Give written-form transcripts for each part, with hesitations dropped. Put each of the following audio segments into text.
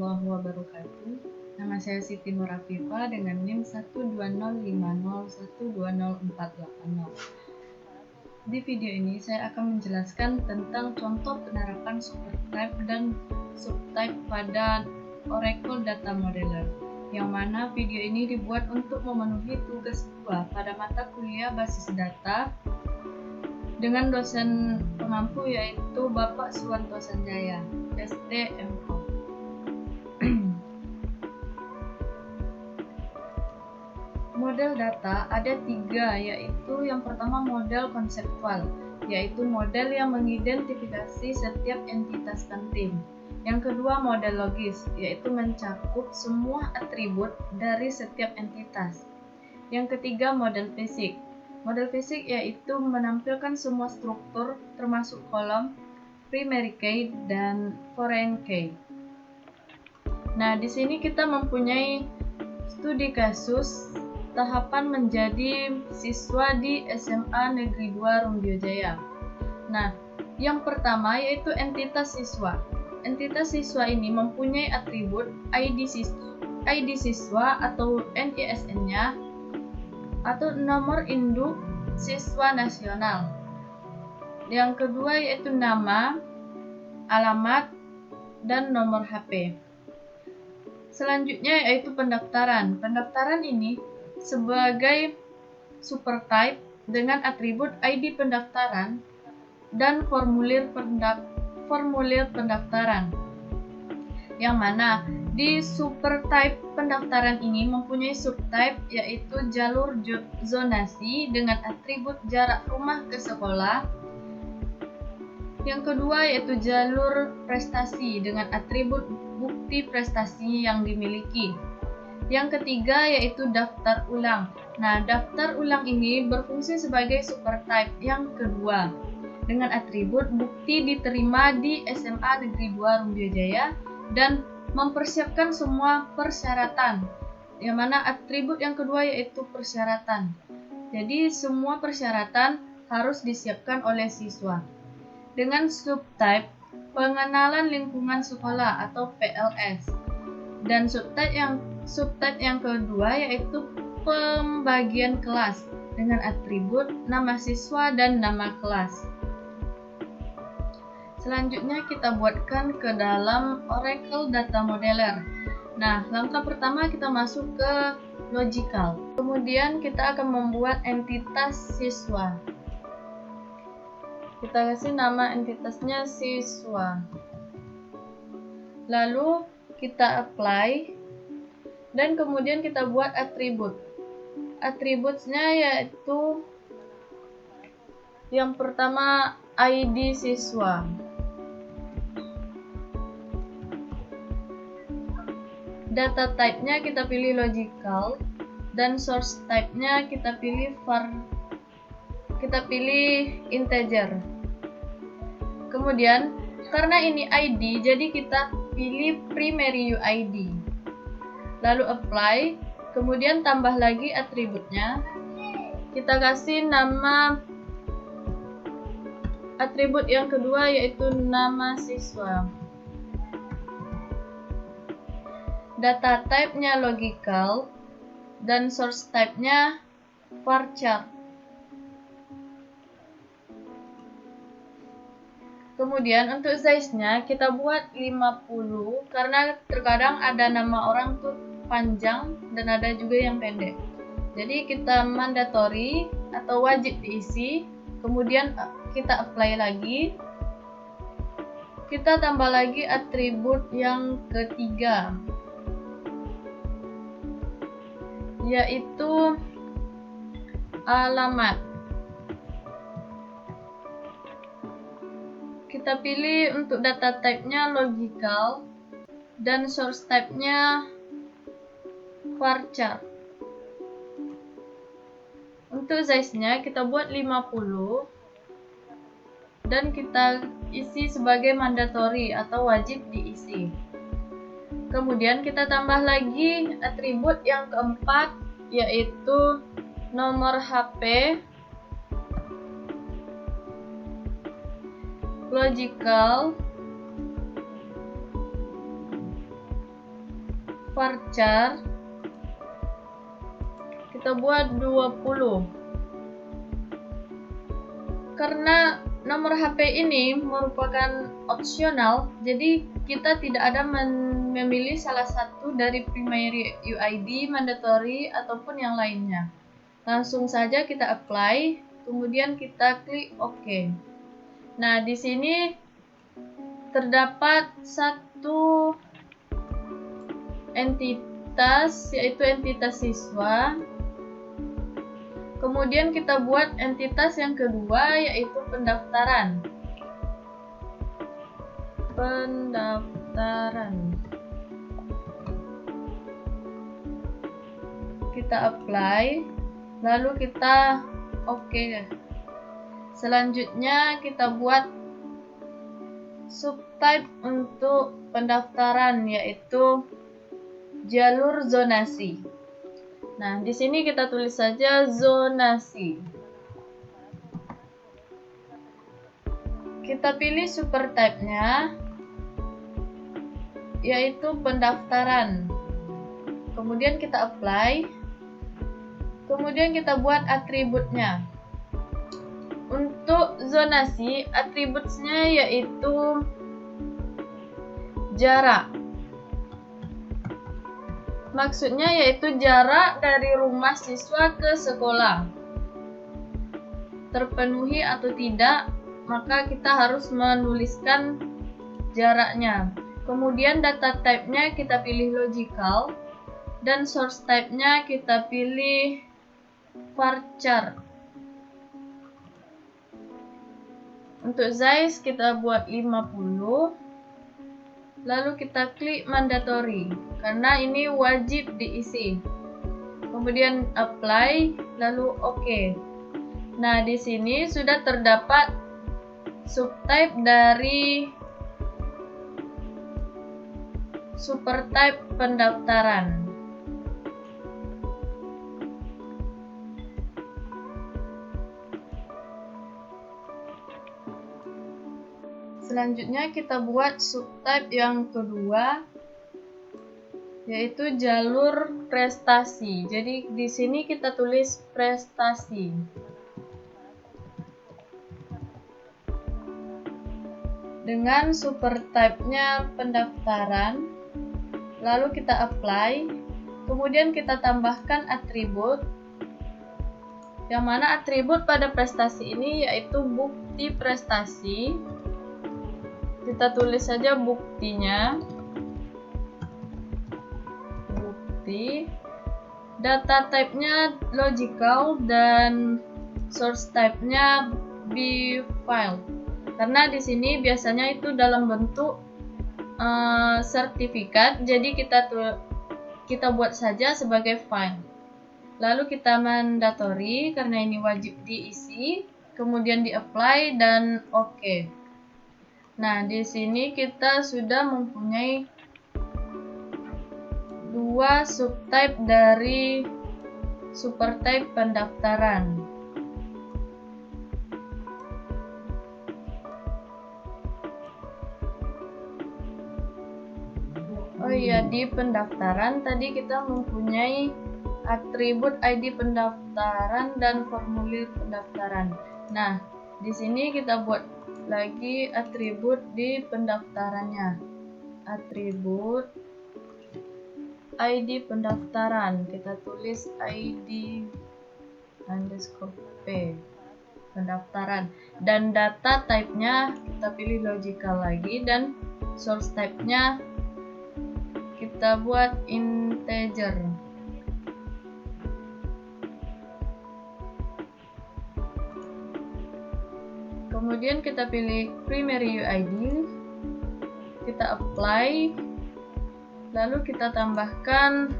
warahmatullahi wabarakatuh. Nama saya Siti Nur Afifa dengan NIM 12050120480. Di video ini saya akan menjelaskan tentang contoh penerapan supertype dan subtype pada Oracle Data Modeler, yang mana video ini dibuat untuk memenuhi tugas 2 pada mata kuliah basis data dengan dosen pengampu yaitu Bapak Suwanto Sanjaya, STMO. Model data ada 3, yaitu yang pertama model konseptual, yaitu model yang mengidentifikasi setiap entitas penting. Yang kedua model logis, yaitu mencakup semua atribut dari setiap entitas. Yang ketiga model fisik. Model fisik yaitu menampilkan semua struktur termasuk kolom, primary key, dan foreign key. Nah, di sini kita mempunyai studi kasus tahapan menjadi siswa di SMA Negeri 2 Rumbio Jaya. Nah, yang pertama yaitu entitas siswa. Entitas siswa ini mempunyai atribut ID siswa atau NISN-nya atau nomor induk siswa nasional. Yang kedua yaitu nama, alamat, dan nomor HP. Selanjutnya yaitu pendaftaran. Pendaftaran ini sebagai supertype dengan atribut ID pendaftaran dan formulir pendaftaran. Yang mana di supertype pendaftaran ini mempunyai subtype yaitu jalur zonasi dengan atribut jarak rumah ke sekolah. Yang kedua yaitu jalur prestasi dengan atribut bukti prestasi yang dimiliki. Yang ketiga yaitu daftar ulang. Nah, daftar ulang ini berfungsi sebagai supertype yang kedua dengan atribut bukti diterima di SMA Negeri 2 Rumbio Jaya dan mempersiapkan semua persyaratan, yang mana atribut yang kedua yaitu persyaratan. Jadi semua persyaratan harus disiapkan oleh siswa. Dengan subtype pengenalan lingkungan sekolah atau PLS, dan subtype yang kedua yaitu pembagian kelas dengan atribut nama siswa dan nama kelas. Selanjutnya kita buatkan ke dalam Oracle Data Modeler. Nah, langkah pertama kita masuk ke logical. Kemudian kita akan membuat entitas siswa. Kita kasih nama entitasnya siswa. Lalu kita apply dan kemudian kita buat atribut. Atributnya yaitu yang pertama ID siswa. Data type-nya kita pilih logical dan source type-nya kita pilih integer. Kemudian karena ini ID jadi kita pilih primary UID. Lalu apply, kemudian tambah lagi atributnya. Kita kasih nama atribut yang kedua yaitu nama siswa. Data type-nya logical dan source type-nya varchar. Kemudian untuk size-nya kita buat 50 karena terkadang ada nama orang tuh panjang dan ada juga yang pendek. Jadi kita mandatory atau wajib diisi, kemudian kita apply lagi. Kita tambah lagi atribut yang ketiga, yaitu alamat. Kita pilih untuk data type-nya logical dan source type-nya varchar. Untuk size-nya kita buat 50 dan kita isi sebagai mandatory atau wajib diisi. Kemudian kita tambah lagi atribut yang keempat yaitu nomor HP, logical, varchar kita buat 20. Karena nomor HP ini merupakan opsional, jadi kita tidak ada memilih salah satu dari primary UID, mandatory, ataupun yang lainnya. Langsung saja kita apply, kemudian kita klik OK. Nah, di sini terdapat satu entitas, yaitu entitas siswa. Kemudian kita buat entitas yang kedua, yaitu pendaftaran. Kita apply, lalu kita OK. Selanjutnya kita buat subtype untuk pendaftaran, yaitu jalur zonasi. Nah, di sini kita tulis saja zonasi. Kita pilih supertype-nya, yaitu pendaftaran. Kemudian kita apply. Kemudian kita buat atributnya. Untuk zonasi, atributnya yaitu jarak. Maksudnya yaitu jarak dari rumah siswa ke sekolah. Terpenuhi atau tidak, maka kita harus menuliskan jaraknya. Kemudian data type-nya kita pilih logical, dan source type-nya kita pilih varchar. Untuk size kita buat 50. Lalu kita klik mandatory, karena ini wajib diisi. Kemudian apply, lalu OK. Nah, di sini sudah terdapat subtype dari supertype pendaftaran. Selanjutnya kita buat subtype yang kedua, yaitu jalur prestasi. Jadi di sini kita tulis prestasi. Dengan supertype-nya pendaftaran, lalu kita apply, kemudian kita tambahkan atribut, yang mana atribut pada prestasi ini yaitu bukti prestasi. Kita tulis saja buktinya. Bukti. Data type-nya logical dan source type-nya B-file. Karena di sini biasanya itu dalam bentuk sertifikat, jadi kita buat saja sebagai file. Lalu kita mandatory karena ini wajib diisi, kemudian di-apply dan OK. Nah, di sini kita sudah mempunyai dua subtype dari supertype pendaftaran. Oh iya, di pendaftaran tadi kita mempunyai atribut ID pendaftaran dan formulir pendaftaran. Nah, di sini kita buat lagi atribut di pendaftarannya. Atribut ID pendaftaran, kita tulis ID underscore P pendaftaran, dan data type-nya kita pilih logical lagi, dan source type-nya kita buat integer. Kemudian kita pilih primary UID, kita apply, lalu kita tambahkan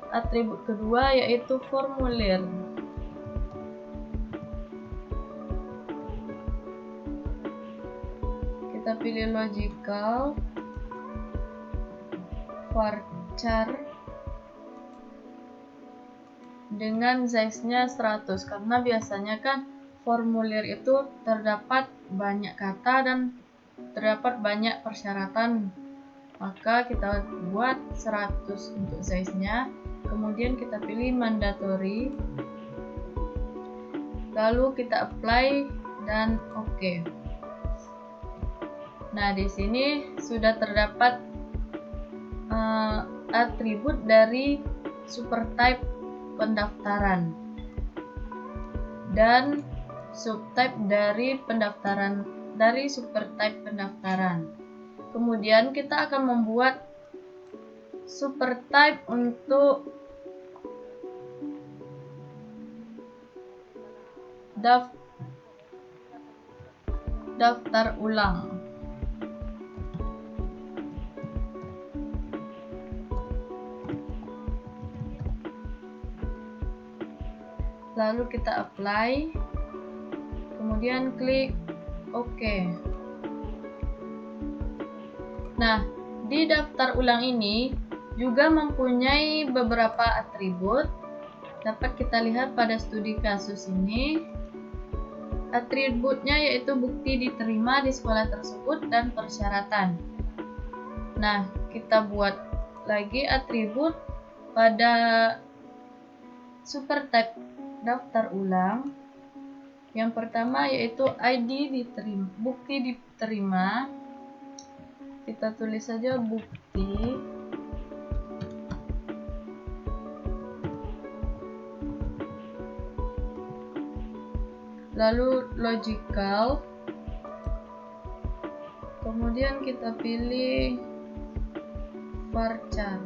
atribut kedua yaitu formulir. Kita pilih logical, varchar, dengan size-nya 100, karena biasanya kan formulir itu terdapat banyak kata dan terdapat banyak persyaratan maka kita buat 100 untuk size-nya. Kemudian kita pilih mandatory, lalu kita apply dan oke. Nah, di sini sudah terdapat atribut dari supertype pendaftaran dan subtype dari pendaftaran dari supertype pendaftaran. Kemudian kita akan membuat supertype untuk daftar ulang. Lalu kita apply, kemudian klik OK. Nah, di daftar ulang ini juga mempunyai beberapa atribut. Dapat kita lihat pada studi kasus ini. Atributnya yaitu bukti diterima di sekolah tersebut dan persyaratan. Nah, kita buat lagi atribut pada supertype daftar ulang. Yang pertama yaitu ID diterima, bukti diterima. Kita tulis saja bukti. Lalu logical. Kemudian kita pilih varchar.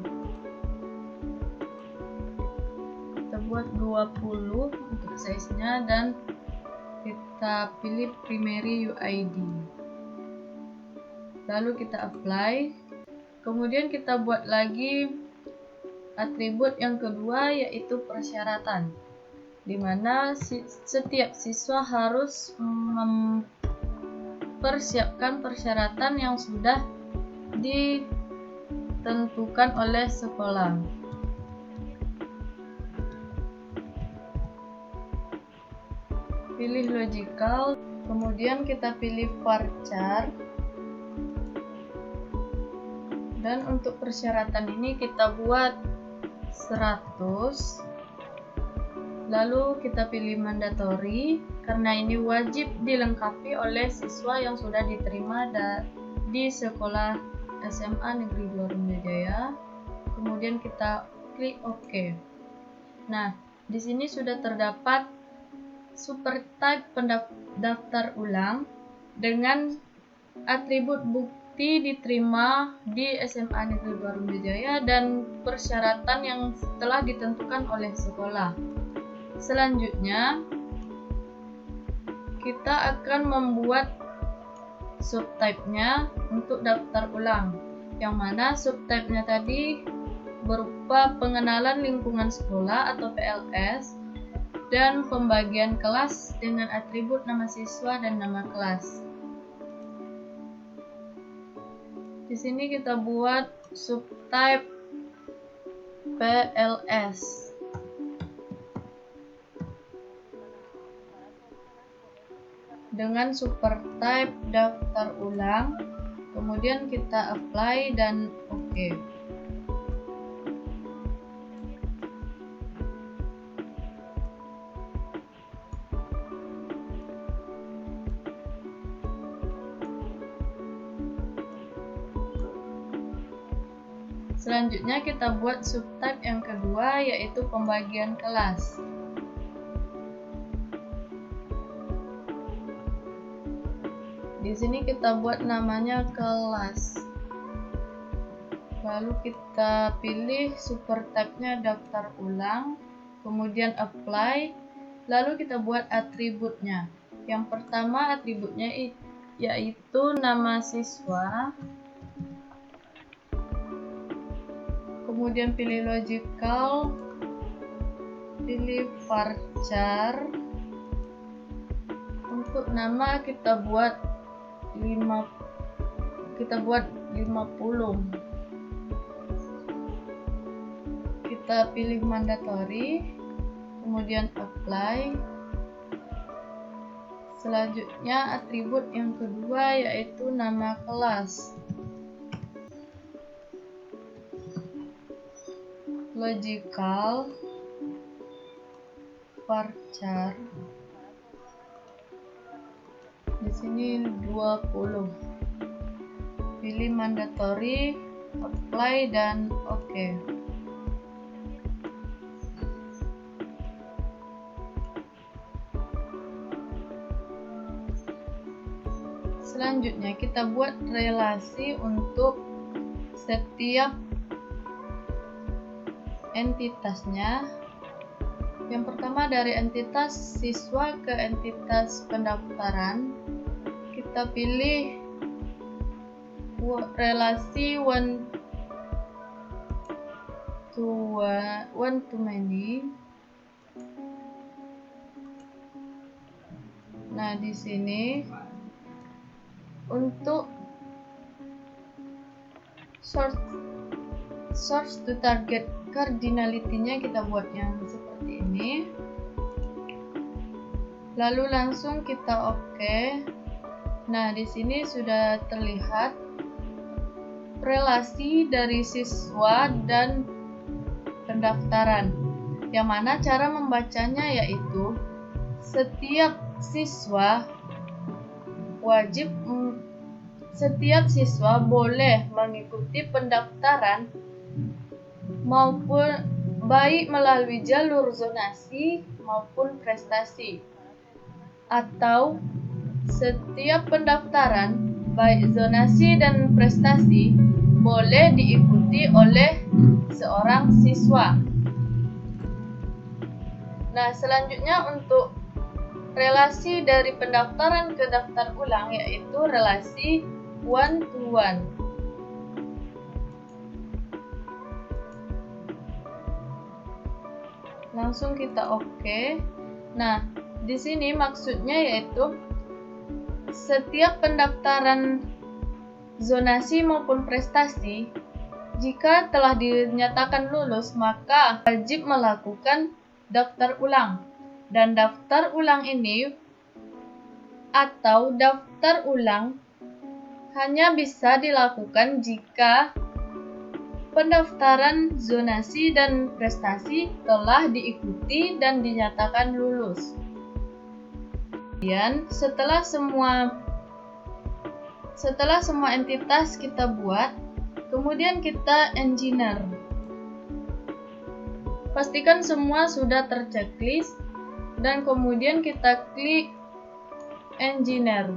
Kita buat 20 untuk size-nya dan kita pilih primary UID. Lalu kita apply. Kemudian kita buat lagi atribut yang kedua yaitu persyaratan, di mana setiap siswa harus mempersiapkan persyaratan yang sudah ditentukan oleh sekolah. Pilih logical, kemudian kita pilih varchar. Dan untuk persyaratan ini kita buat 100. Lalu kita pilih mandatory, karena ini wajib dilengkapi oleh siswa yang sudah diterima di sekolah SMA Negeri 2 Rumajaya. Kemudian kita klik OK. Nah, di sini sudah terdapat supertype pendaftar ulang dengan atribut bukti diterima di SMA Negeri 2 Rumajaya dan persyaratan yang telah ditentukan oleh sekolah. Selanjutnya, kita akan membuat subtype-nya untuk daftar ulang, yang mana subtype-nya tadi berupa pengenalan lingkungan sekolah atau PLS dan pembagian kelas dengan atribut nama siswa dan nama kelas. Di sini kita buat subtype PLS. Dengan supertype daftar ulang, kemudian kita apply dan OK. Selanjutnya kita buat subtype yang kedua yaitu pembagian kelas. Di sini kita buat namanya kelas. Lalu kita pilih supertype-nya daftar ulang, kemudian apply, lalu kita buat atributnya. Yang pertama atributnya yaitu nama siswa. Kemudian pilih logical, pilih varchar. Untuk nama kita buat 50. Kita pilih mandatory, kemudian apply. Selanjutnya atribut yang kedua yaitu nama kelas. logical, varchar. Di sini 20. Pilih mandatory, apply, dan oke. Selanjutnya kita buat relasi untuk setiap entitasnya. Yang pertama dari entitas siswa ke entitas pendaftaran, kita pilih relasi one to many. Nah, di sini untuk source to target cardinality-nya kita buat yang seperti ini. Lalu langsung kita oke. Nah, di sini sudah terlihat relasi dari siswa dan pendaftaran. Yang mana cara membacanya yaitu setiap siswa boleh mengikuti pendaftaran maupun baik melalui jalur zonasi maupun prestasi, atau setiap pendaftaran baik zonasi dan prestasi boleh diikuti oleh seorang siswa. Nah, selanjutnya untuk relasi dari pendaftaran ke daftar ulang yaitu relasi one to one. Langsung kita oke. Nah, di sini maksudnya yaitu setiap pendaftaran zonasi maupun prestasi, jika telah dinyatakan lulus maka wajib melakukan daftar ulang. Dan daftar ulang ini atau daftar ulang hanya bisa dilakukan jika pendaftaran zonasi dan prestasi telah diikuti dan dinyatakan lulus. Kemudian setelah semua entitas kita buat, kemudian kita engineer. Pastikan semua sudah terchecklist dan kemudian kita klik engineer.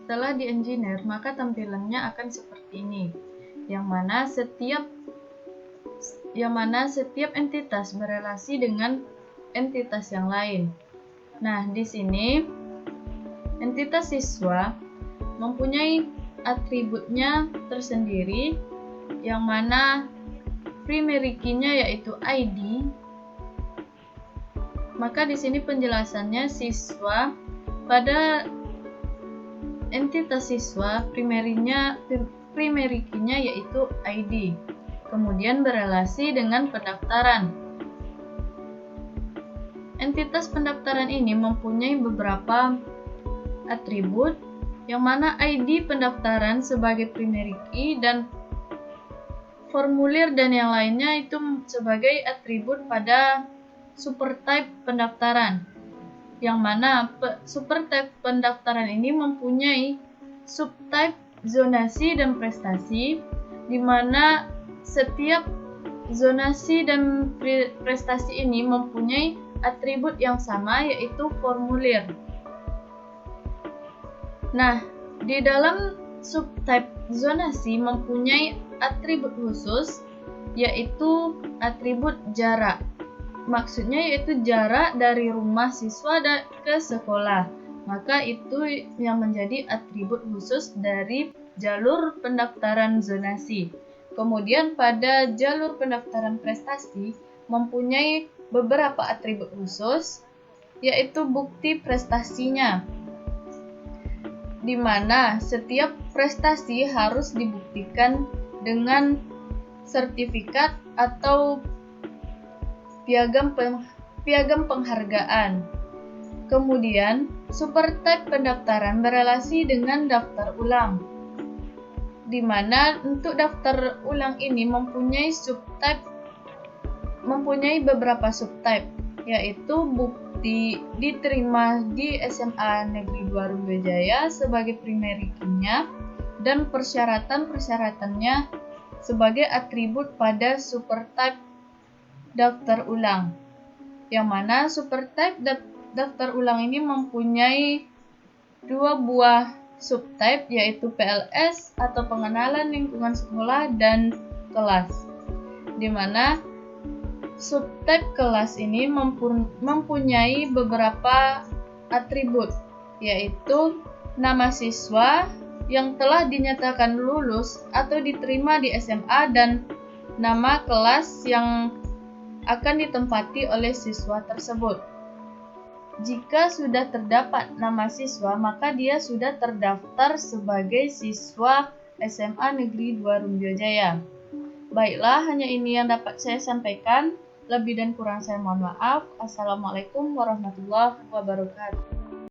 Setelah di engineer, maka tampilannya akan seperti ini, yang mana setiap entitas berelasi dengan entitas yang lain. Nah, di sini entitas siswa mempunyai atributnya tersendiri, yang mana primary key-nya yaitu ID. Maka di sini penjelasannya siswa pada entitas siswa primary key-nya yaitu ID. Kemudian berelasi dengan pendaftaran. Entitas pendaftaran ini mempunyai beberapa atribut, yang mana ID pendaftaran sebagai primary key dan formulir dan yang lainnya itu sebagai atribut pada supertype pendaftaran, yang mana supertype pendaftaran ini mempunyai subtype zonasi dan prestasi, di mana setiap zonasi dan prestasi ini mempunyai atribut yang sama yaitu formulir. Nah, di dalam subtype zonasi mempunyai atribut khusus yaitu atribut jarak. Maksudnya yaitu jarak dari rumah siswa ke sekolah. Maka itu yang menjadi atribut khusus dari jalur pendaftaran zonasi. Kemudian pada jalur pendaftaran prestasi mempunyai beberapa atribut khusus, yaitu bukti prestasinya, di mana setiap prestasi harus dibuktikan dengan sertifikat atau piagam penghargaan. Kemudian, supertype pendaftaran berelasi dengan daftar ulang, di mana untuk daftar ulang ini mempunyai beberapa subtype, yaitu bukti diterima di SMA Negeri 2 Rumbio sebagai primary key-nya dan persyaratan-persyaratannya sebagai atribut pada supertype daftar ulang, yang mana supertype daftar ulang ini mempunyai dua buah subtype, yaitu PLS atau pengenalan lingkungan sekolah dan kelas, di mana subtype kelas ini mempunyai beberapa atribut, yaitu nama siswa yang telah dinyatakan lulus atau diterima di SMA dan nama kelas yang akan ditempati oleh siswa tersebut. Jika sudah terdapat nama siswa, maka dia sudah terdaftar sebagai siswa SMA Negeri 2 Rumbio Jaya. Baiklah, hanya ini yang dapat saya sampaikan. Lebih dan kurang saya mohon maaf. Assalamualaikum warahmatullahi wabarakatuh.